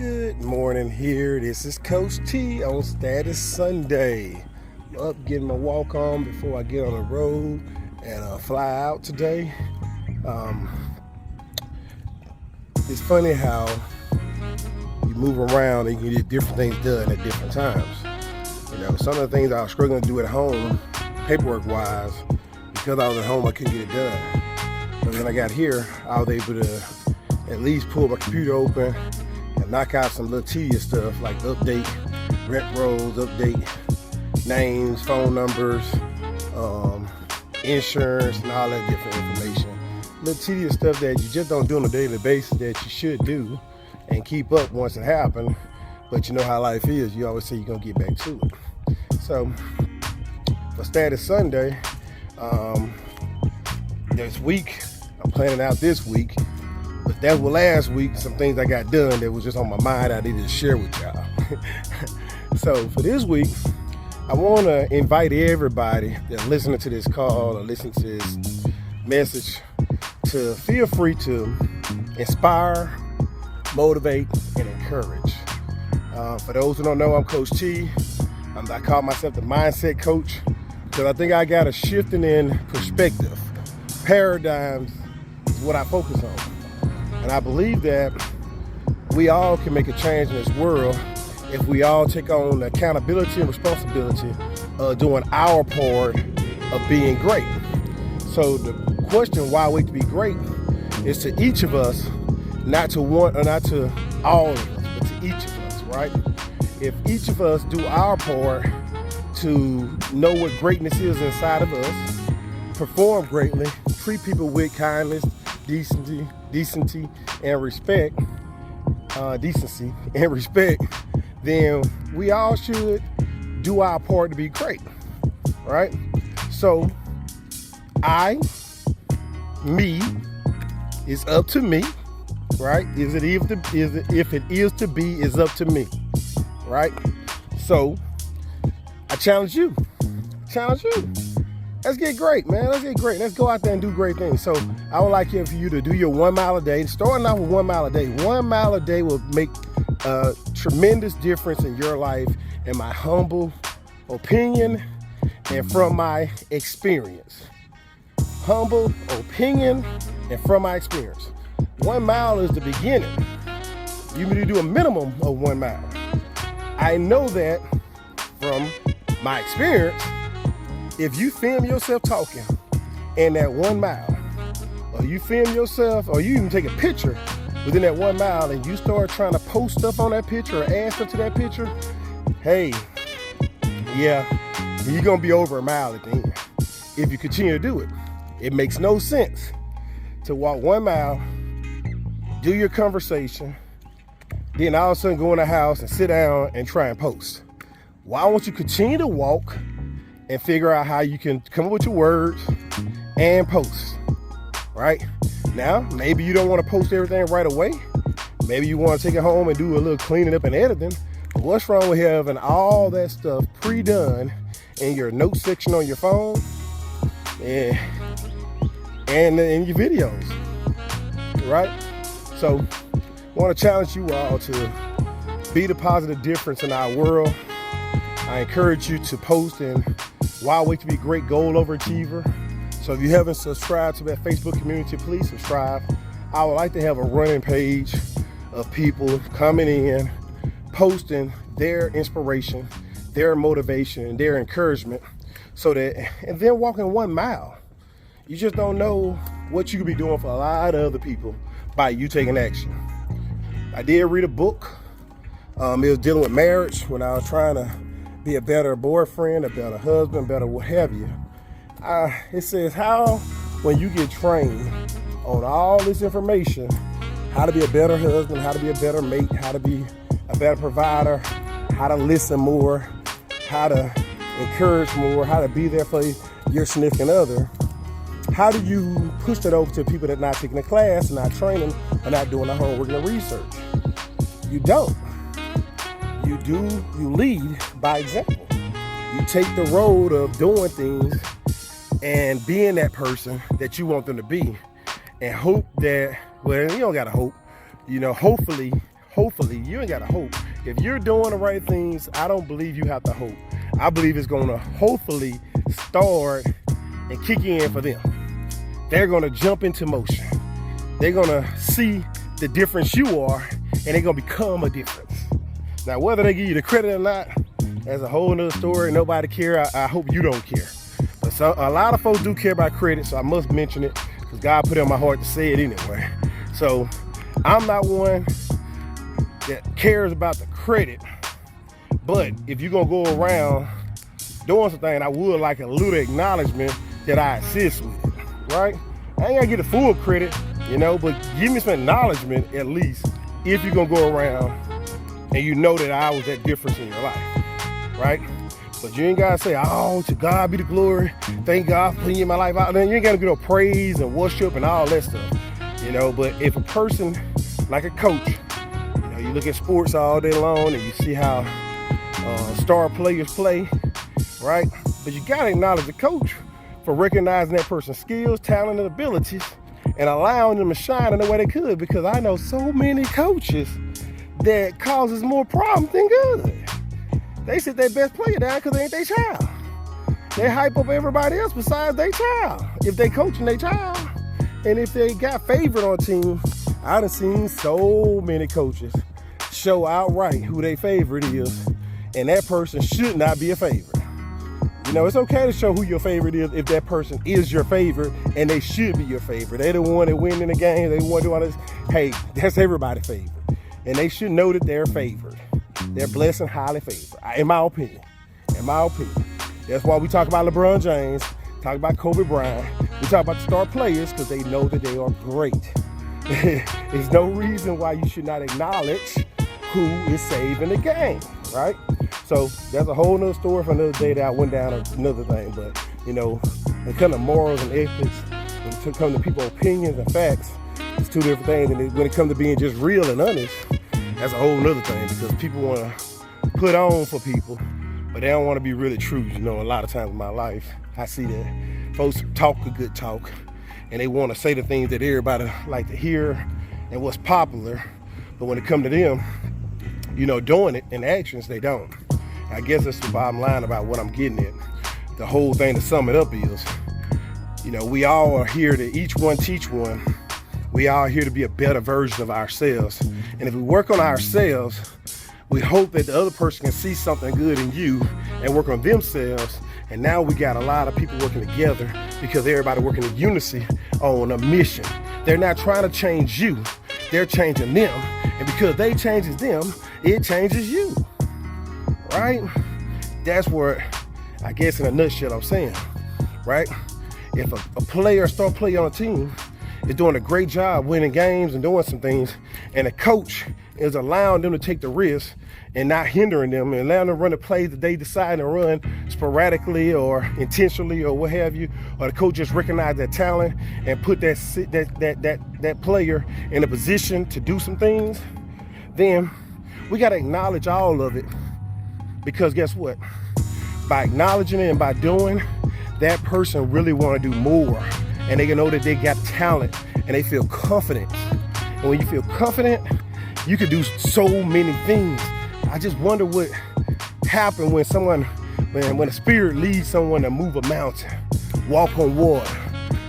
Good morning here. This is Coach T on Status Sunday. Up getting my walk on before I get on the road and fly out today. It's funny how you move around and you can get different things done at different times. You know, some of the things I was struggling to do at home, paperwork wise, because I was at home I couldn't get it done. But when I got here, I was able to at least pull my computer open and knock out some little tedious stuff like update rent rolls, update names, phone numbers, insurance, and all that different information. Little tedious stuff that you just don't do on a daily basis that you should do and keep up once it happens. But you know how life is. You always say you're going to get back to it. So for Status Sunday, this week, I'm planning out this week. But that was last week, some things I got done that was just on my mind I needed to share with y'all. So for this week, I want to invite everybody that's listening to this call or listening to this message to feel free to inspire, motivate, and encourage. For those who don't know, I'm Coach T. I call myself the mindset coach because I think I got a shifting in perspective. Paradigms is what I focus on. And I believe that we all can make a change in this world if we all take on accountability and responsibility of doing our part of being great. So the question, why wait to be great, is to each of us, not to one or not to all of us, but to each of us, right? If each of us do our part to know what greatness is inside of us, perform greatly, treat people with kindness, decency and respect, then we all should do our part to be great, right? So it's up to me, right? If it is to be, it's up to me, right? So I challenge you. Let's get great, man. Let's get great. Let's go out there and do great things. So I would like for you to do your 1 mile a day. Starting off with 1 mile a day. 1 mile a day will make a tremendous difference in your life, in my humble opinion and from my experience. Humble opinion and from my experience. 1 mile is the beginning. You need to do a minimum of 1 mile. I know that from my experience. If you film yourself talking in that 1 mile, or you film yourself, or you even take a picture within that 1 mile and you start trying to post stuff on that picture or add stuff to that picture, hey, yeah, you're going to be over a mile at the end if you continue to do it. It makes no sense to walk 1 mile, do your conversation, then all of a sudden go in the house and sit down and try and post. Why won't you continue to walk and figure out how you can come up with your words and post, right? Now, maybe you don't want to post everything right away. Maybe you want to take it home and do a little cleaning up and editing. But what's wrong with having all that stuff pre-done in your notes section on your phone and in your videos, right? So I want to challenge you all to be the positive difference in our world. I encourage you to post in Why Wait to Be Great Goal Overachiever. So if you haven't subscribed to that Facebook community, please subscribe. I would like to have a running page of people coming in, posting their inspiration, their motivation, and their encouragement, so that, and then walking 1 mile. You just don't know what you could be doing for a lot of other people by you taking action. I did read a book. It was dealing with marriage when I was trying to be a better boyfriend, a better husband, better what have you. It says how, when you get trained on all this information, how to be a better husband, how to be a better mate, how to be a better provider, how to listen more, how to encourage more, how to be there for your significant other, how do you push that over to people that are not taking the class, not training, or not doing the homework and the research? You don't. You lead by example. You take the road of doing things and being that person that you want them to be, and hope that, well, you don't gotta hope, hopefully hopefully, you ain't got to hope. If you're doing the right things, I don't believe you have to hope. I believe it's going to hopefully start and kick in for them. They're going to jump into motion. They're going to see the difference you are, and they're going to become a difference. Now, whether they give you the credit or not, that's a whole nother story. Nobody care. I hope you don't care. But a lot of folks do care about credit, so I must mention it because God put it on my heart to say it anyway. So I'm not one that cares about the credit, but if you're going to go around doing something, I would like a little acknowledgement that I assist with it, right? I ain't got to get the full credit, but give me some acknowledgement at least if you're going to go around and you know that I was that difference in your life, right? But you ain't got to say, oh, to God be the glory. Thank God for putting you in my life out. Then you ain't got to get no praise and worship and all that stuff, But if a person, like a coach, you look at sports all day long and you see how star players play, right? But you got to acknowledge the coach for recognizing that person's skills, talent, and abilities and allowing them to shine in the way they could, because I know so many coaches that causes more problems than good. They sit their best player down because they ain't their child. They hype up everybody else besides their child if they coaching their child. And if they got favored on a team, I done seen so many coaches show outright who their favorite is, and that person should not be a favorite. It's okay to show who your favorite is if that person is your favorite, and they should be your favorite. They the one that win in the game. They the one doing all this. Hey, that's everybody's favorite. And they should know that they're favored. They're blessed and highly favored, in my opinion. That's why we talk about LeBron James, talk about Kobe Bryant. We talk about the star players because they know that they are great. There's no reason why you should not acknowledge who is saving the game, right? So that's a whole nother story for another day that I went down another thing. But, when it comes to morals and ethics, when it comes to people's opinions and facts, it's two different things. And when it comes to being just real and honest, that's a whole nother thing, because people want to put on for people, but they don't want to be really true. A lot of times in my life, I see that folks talk a good talk, and they want to say the things that everybody like to hear and what's popular. But when it comes to them, doing it in actions, they don't. I guess that's the bottom line about what I'm getting at. The whole thing, to sum it up, is, we all are here to each one teach one. We all here to be a better version of ourselves. And if we work on ourselves, we hope that the other person can see something good in you and work on themselves. And now we got a lot of people working together because everybody working in unison on a mission. They're not trying to change you, they're changing them. And because they changes them, it changes you, right? That's where, I guess in a nutshell, I'm saying, right? If a player, star player on a team is doing a great job winning games and doing some things, and a coach is allowing them to take the risk and not hindering them and allowing them to run the plays that they decide to run sporadically or intentionally or what have you, or the coach just recognize that talent and put that player in a position to do some things, then we got to acknowledge all of it, because guess what? By acknowledging it and by doing, that person really want to do more, and they can know that they got talent and they feel confident. And when you feel confident, you can do so many things. I just wonder what happened when when a spirit leads someone to move a mountain, walk on water.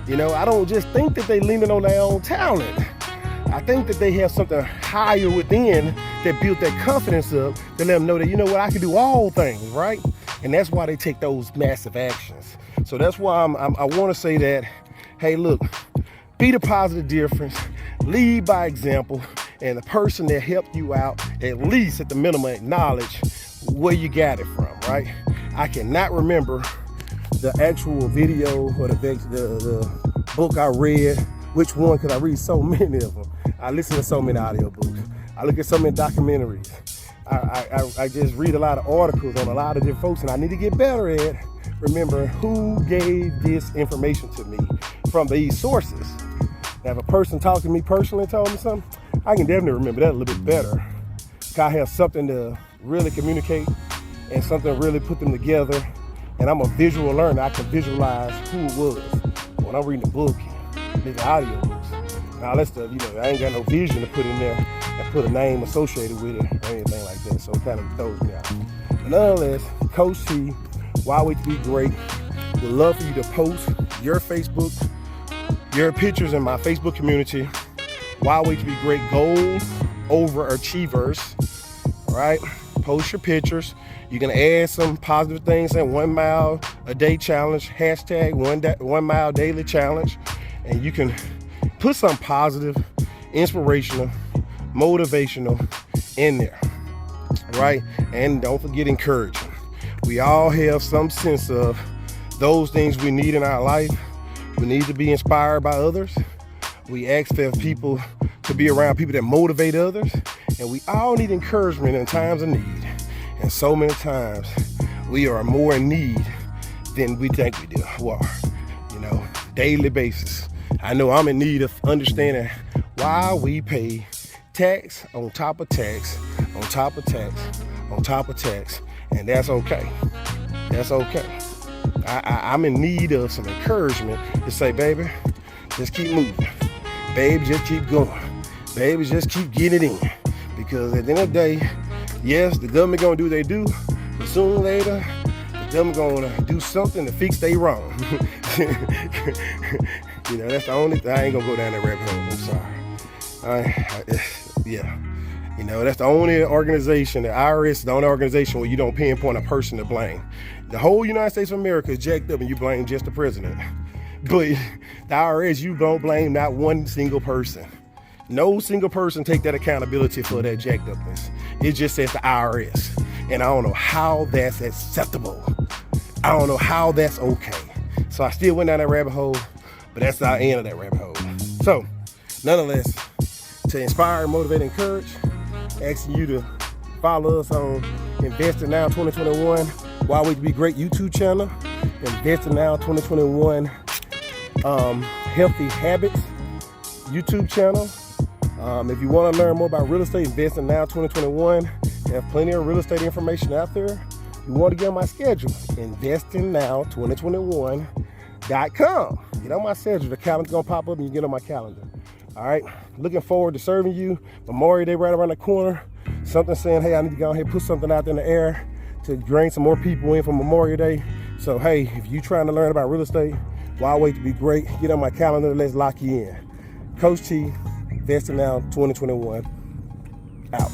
I don't just think that they leaning on their own talent. I think that they have something higher within that built that confidence up to let them know that, I can do all things, right? And that's why they take those massive actions. So that's why I want to say that, hey, look, be the positive difference, lead by example, and the person that helped you out, at least at the minimum, acknowledge where you got it from, right? I cannot remember the actual video or the book I read, which one, because I read so many of them. I listen to so many audiobooks. I look at so many documentaries. I just read a lot of articles on a lot of different folks, and I need to get better at remembering who gave this information to me from these sources. Now, if a person talked to me personally and told me something, I can definitely remember that a little bit better. I have something to really communicate and something to really put them together. And I'm a visual learner. I can visualize who it was when I'm reading the book, the audio books, and all that stuff. I ain't got no vision to put in there. and put a name associated with it or anything like that. So it kind of throws me out. But nonetheless, Coach T, Why Wait to Be Great, would love for you to post your Facebook, your pictures in my Facebook community. Why Wait to Be Great Goal Overachievers. All right, post your pictures. You can add some positive things in 1 mile a day challenge, hashtag 1 mile daily challenge, and you can put some positive, inspirational, motivational in there, right? And don't forget encouraging. We all have some sense of those things we need in our life. We need to be inspired by others. We ask for people to be around people that motivate others, and we all need encouragement in times of need. And so many times we are more in need than we think we do. Well, daily basis. I know I'm in need of understanding why we pay tax on top of tax, on top of tax, on top of tax, and that's okay. That's okay. I'm in need of some encouragement to say, baby, just keep moving. Baby, just keep going. Baby, just keep getting it in. Because at the end of the day, yes, the government gonna do what they do, but sooner or later, the government gonna do something to fix they wrong. That's the only thing. I ain't gonna go down that rabbit hole. I'm sorry. Yeah. That's the only organization, the IRS is the only organization where you don't pinpoint a person to blame. The whole United States of America is jacked up and you blame just the president. But the IRS, you don't blame not one single person. No single person take that accountability for that jacked upness. It just says the IRS. And I don't know how that's acceptable. I don't know how that's okay. So I still went down that rabbit hole, but that's the end of that rabbit hole. So, nonetheless, to inspire, motivate, and encourage, asking you to follow us on Investing Now 2021, Why Wait to Be Great YouTube channel, Investing Now 2021 Healthy Habits YouTube channel. If you want to learn more about real estate, Investing Now 2021, they have plenty of real estate information out there. If you want to get on my schedule, investingnow2021.com. Get on my schedule. The calendar's going to pop up and you get on my calendar. All right. Looking forward to serving you. Memorial Day right around the corner. Something saying, hey, I need to go ahead and put something out there in the air to bring some more people in for Memorial Day. So, hey, if you're trying to learn about real estate, Why Wait to Be Great, get on my calendar. Let's lock you in. Coach T, Investing Now 2021, out.